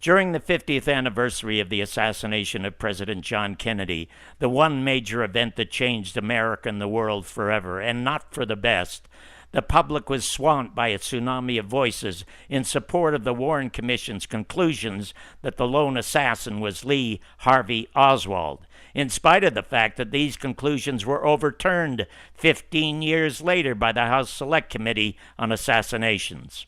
During the 50th anniversary of the assassination of President John Kennedy, the one major event that changed America and the world forever, and not for the best, the public was swamped by a tsunami of voices in support of the Warren Commission's conclusions that the lone assassin was Lee Harvey Oswald, in spite of the fact that these conclusions were overturned 15 years later by the House Select Committee on Assassinations.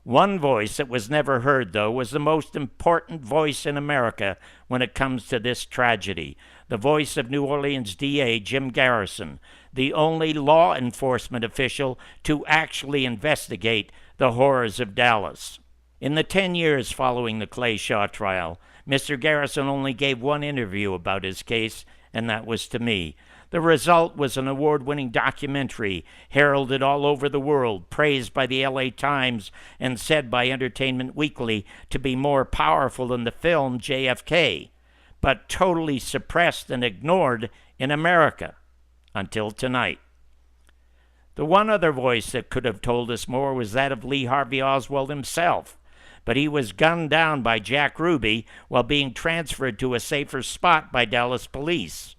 One voice that was never heard, though, was the most important voice in America when it comes to this tragedy, the voice of New Orleans D.A. Jim Garrison, the only law enforcement official to actually investigate the horrors of Dallas. In the 10 years following the Clay Shaw trial, Mr. Garrison only gave one interview about his case, and that was to me. The result was an award-winning documentary heralded all over the world, praised by the LA Times, and said by Entertainment Weekly to be more powerful than the film JFK, but totally suppressed and ignored in America until tonight. The one other voice that could have told us more was that of Lee Harvey Oswald himself, but he was gunned down by Jack Ruby while being transferred to a safer spot by Dallas police.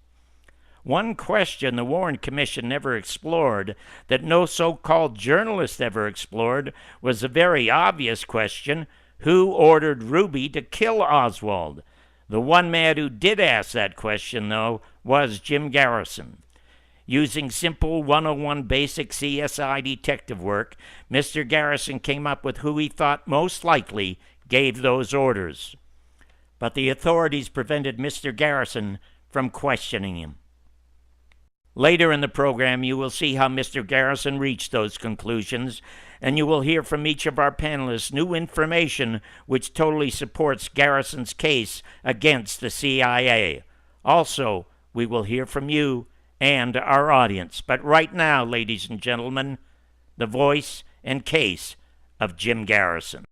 One question the Warren Commission never explored, that no so-called journalist ever explored, was a very obvious question: who ordered Ruby to kill Oswald? The one man who did ask that question, though, was Jim Garrison. Using simple 101 basic CSI detective work, Mr. Garrison came up with who he thought most likely gave those orders. But the authorities prevented Mr. Garrison from questioning him. Later in the program, you will see how Mr. Garrison reached those conclusions, and you will hear from each of our panelists new information which totally supports Garrison's case against the CIA. Also, we will hear from you and our audience. But right now, ladies and gentlemen, the voice and case of Jim Garrison.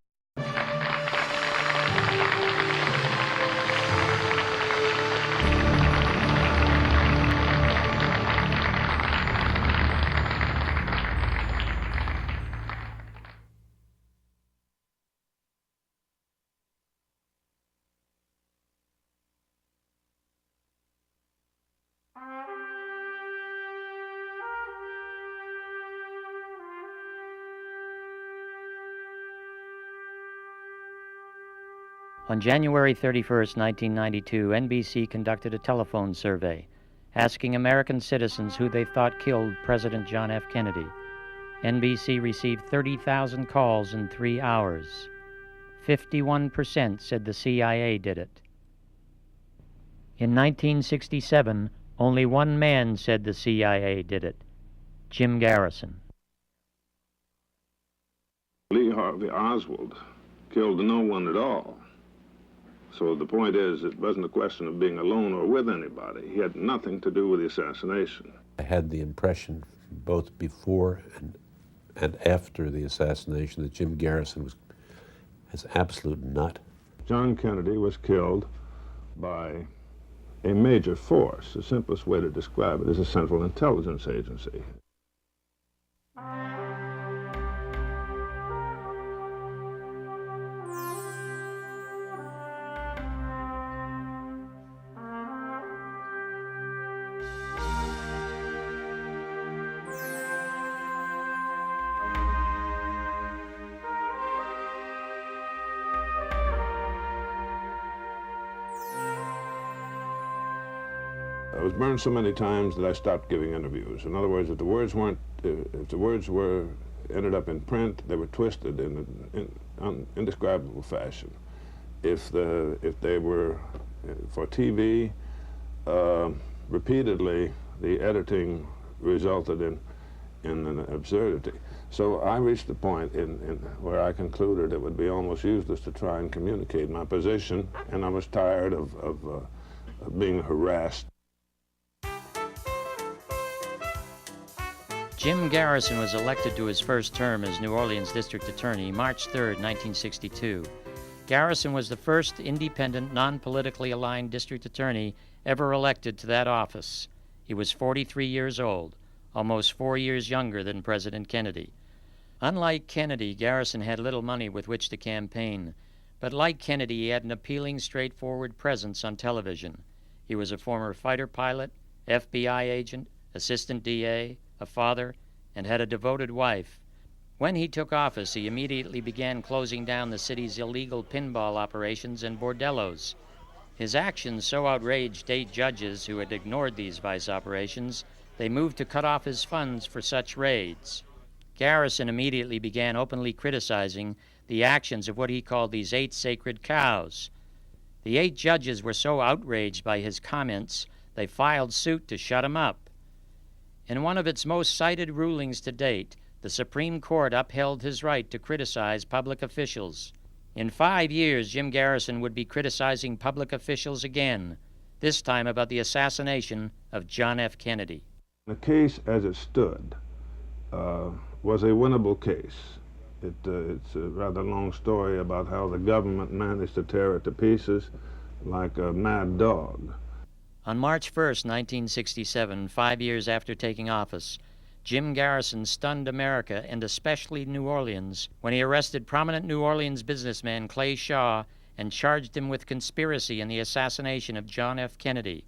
On January 31, 1992, NBC conducted a telephone survey asking American citizens who they thought killed President John F. Kennedy. NBC received 30,000 calls in 3 hours. 51% said the CIA did it. In 1967, only one man said the CIA did it: Jim Garrison. Lee Harvey Oswald killed no one at all. So the point is, it wasn't a question of being alone or with anybody. He had nothing to do with the assassination. I had the impression, both before and after the assassination, that Jim Garrison was an absolute nut. John Kennedy was killed by a major force. The simplest way to describe it is a Central Intelligence Agency. I was burned so many times that I stopped giving interviews. In other words, if the words ended up in print, they were twisted in an indescribable fashion. If they were for TV, repeatedly the editing resulted in an absurdity. So I reached the point where I concluded it would be almost useless to try and communicate my position, and I was tired of being harassed. Jim Garrison was elected to his first term as New Orleans District Attorney March 3, 1962. Garrison was the first independent, non-politically aligned district attorney ever elected to that office. He was 43 years old, almost 4 years younger than President Kennedy. Unlike Kennedy, Garrison had little money with which to campaign, But like Kennedy, he had an appealing, straightforward presence on television. He was a former fighter pilot, FBI agent, assistant DA, a father, and had a devoted wife. When he took office, he immediately began closing down the city's illegal pinball operations and bordellos. His actions so outraged state judges who had ignored these vice operations, they moved to cut off his funds for such raids. Garrison immediately began openly criticizing the actions of what he called these 8 sacred cows. The 8 judges were so outraged by his comments, they filed suit to shut him up. In one of its most cited rulings to date, the Supreme Court upheld his right to criticize public officials. In 5 years, Jim Garrison would be criticizing public officials again, this time about the assassination of John F. Kennedy. The case as it stood was a winnable case. It's a rather long story about how the government managed to tear it to pieces like a mad dog. On March 1st, 1967, 5 years after taking office, Jim Garrison stunned America, and especially New Orleans, when he arrested prominent New Orleans businessman Clay Shaw and charged him with conspiracy in the assassination of John F. Kennedy.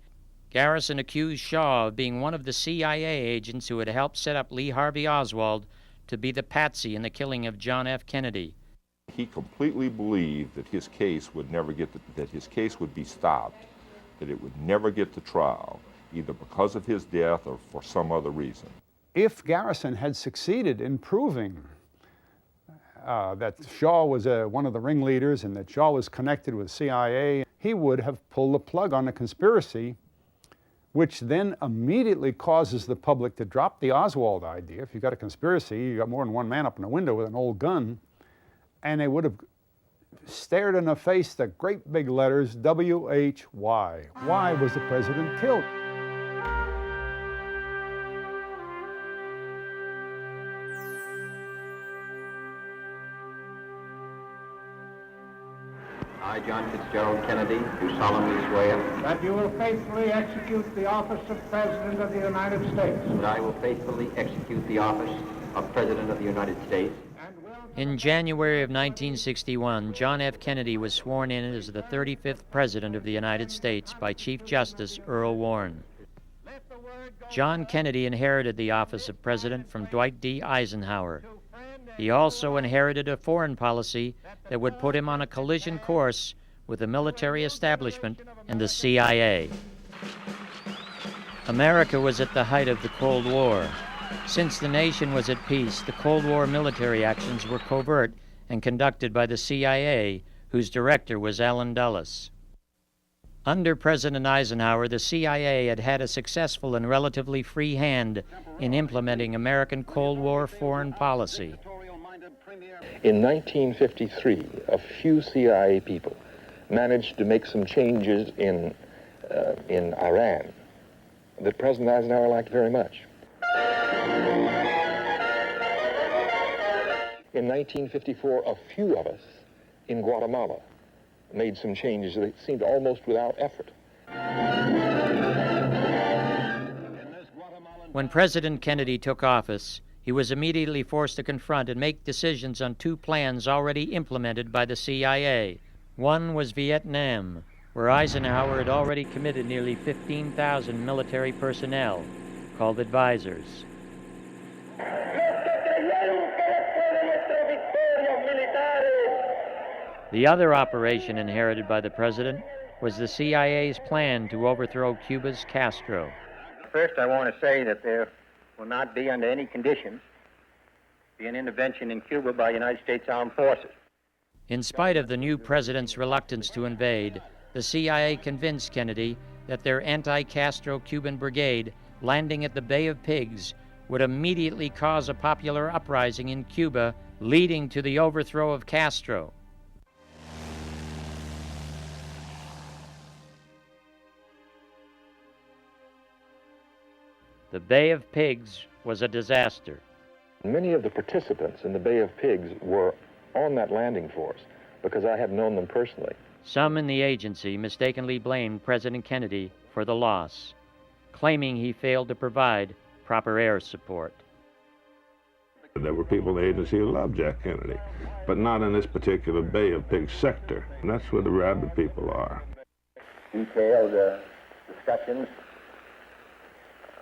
Garrison accused Shaw of being one of the CIA agents who had helped set up Lee Harvey Oswald to be the patsy in the killing of John F. Kennedy. He completely believed that his case would never get that his case would be stopped, that it would never get to trial, either because of his death or for some other reason. If Garrison had succeeded in proving that Shaw was one of the ringleaders and that Shaw was connected with CIA, he would have pulled the plug on the conspiracy, which then immediately causes the public to drop the Oswald idea. If you've got a conspiracy, you got more than one man up in a window with an old gun, and they would have stared in the face the great big letters, W-H-Y. Why was the president killed? I, John Fitzgerald Kennedy, do solemnly swear that you will faithfully execute the office of President of the United States. that I will faithfully execute the office of President of the United States. In January of 1961, John F. Kennedy was sworn in as the 35th President of the United States by Chief Justice Earl Warren. John Kennedy inherited the office of President from Dwight D. Eisenhower. He also inherited a foreign policy that would put him on a collision course with the military establishment and the CIA. America was at the height of the Cold War. Since the nation was at peace, the Cold War military actions were covert and conducted by the CIA, whose director was Allen Dulles. Under President Eisenhower, the CIA had had a successful and relatively free hand in implementing American Cold War foreign policy. In 1953, a few CIA people managed to make some changes in Iran that President Eisenhower liked very much. In 1954, a few of us in Guatemala made some changes that seemed almost without effort. When President Kennedy took office, he was immediately forced to confront and make decisions on 2 plans already implemented by the CIA. One was Vietnam, where Eisenhower had already committed nearly 15,000 military personnel, called advisors. The other operation inherited by the president was the CIA's plan to overthrow Cuba's Castro. First, I want to say that there will not be, under any conditions, be an intervention in Cuba by United States Armed Forces. In spite of the new president's reluctance to invade, the CIA convinced Kennedy that their anti-Castro Cuban brigade landing at the Bay of Pigs would immediately cause a popular uprising in Cuba, leading to the overthrow of Castro. The Bay of Pigs was a disaster. Many of the participants in the Bay of Pigs were on that landing force because I had known them personally. Some in the agency mistakenly blamed President Kennedy for the loss, claiming he failed to provide proper air support. There were people in the agency who loved Jack Kennedy, but not in this particular Bay of Pigs sector. And that's where the rabid people are. Detailed discussions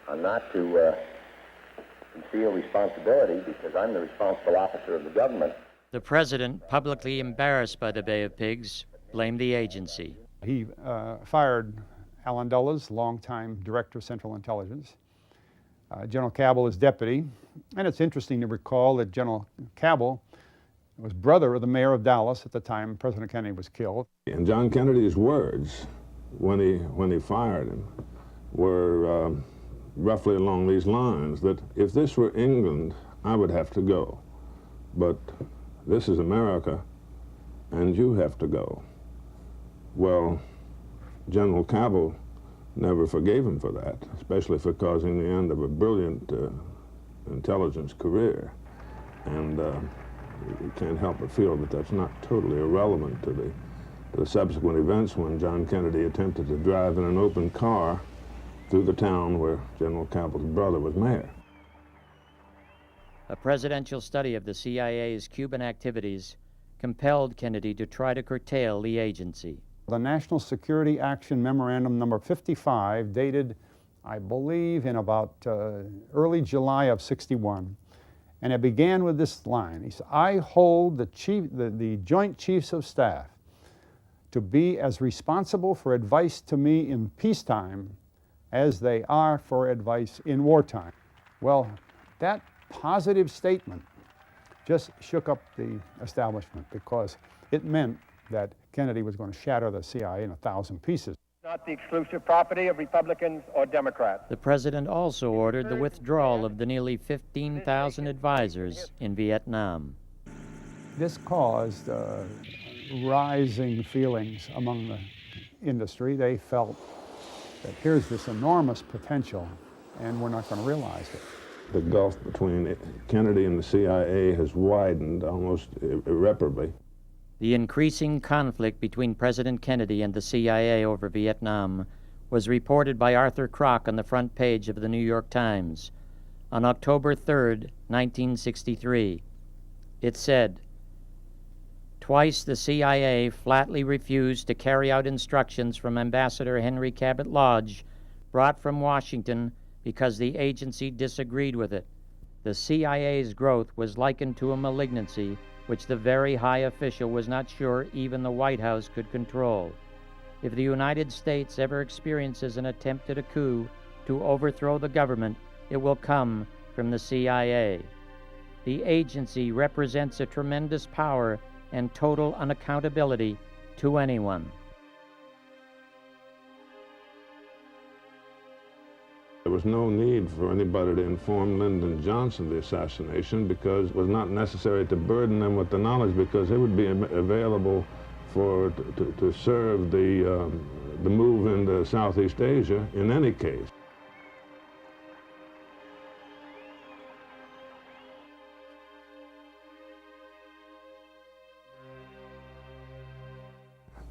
are not to conceal responsibility, because I'm the responsible officer of the government. The president, publicly embarrassed by the Bay of Pigs, blamed the agency. He fired Alan Dulles, longtime director of Central Intelligence, General Cabell as deputy. And it's interesting to recall that General Cabell was brother of the mayor of Dallas at the time President Kennedy was killed. And John Kennedy's words when he fired him were roughly along these lines, that if this were England, I would have to go. But this is America, and you have to go. Well, General Cabell never forgave him for that, especially for causing the end of a brilliant intelligence career. And you can't help but feel that that's not totally irrelevant to the subsequent events when John Kennedy attempted to drive in an open car through the town where General Cabell's brother was mayor. A presidential study of the CIA's Cuban activities compelled Kennedy to try to curtail the agency. The National Security Action Memorandum number 55, dated, I believe, in about early July of '61, and it began with this line. He said, "I hold the Joint Chiefs of Staff to be as responsible for advice to me in peacetime as they are for advice in wartime." Well, that positive statement just shook up the establishment, because it meant that Kennedy was going to shatter the CIA in 1,000 pieces. Not the exclusive property of Republicans or Democrats. The president also ordered the withdrawal of the nearly 15,000 advisors in Vietnam. This caused rising feelings among the industry. They felt that here's this enormous potential, and we're not going to realize it. The gulf between Kennedy and the CIA has widened almost irreparably. The increasing conflict between President Kennedy and the CIA over Vietnam was reported by Arthur Kroc on the front page of the New York Times on October 3, 1963. It said, "Twice the CIA flatly refused to carry out instructions from Ambassador Henry Cabot Lodge brought from Washington because the agency disagreed with it. The CIA's growth was likened to a malignancy which the very high official was not sure even the White House could control. If the United States ever experiences an attempt at a coup to overthrow the government, it will come from the CIA. The agency represents a tremendous power and total unaccountability to anyone." There was no need for anybody to inform Lyndon Johnson of the assassination, because it was not necessary to burden them with the knowledge, because it would be available to serve the move into Southeast Asia in any case.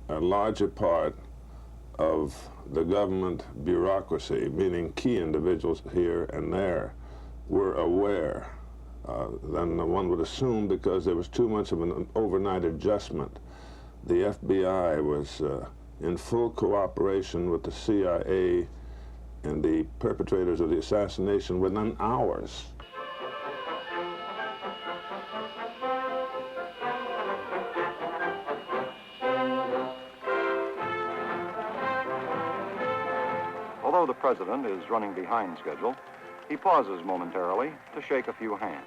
A larger part of the government bureaucracy, meaning key individuals here and there, were aware than one would assume, because there was too much of an overnight adjustment. The FBI was in full cooperation with the CIA and the perpetrators of the assassination within hours. Although the president is running behind schedule, he pauses momentarily to shake a few hands.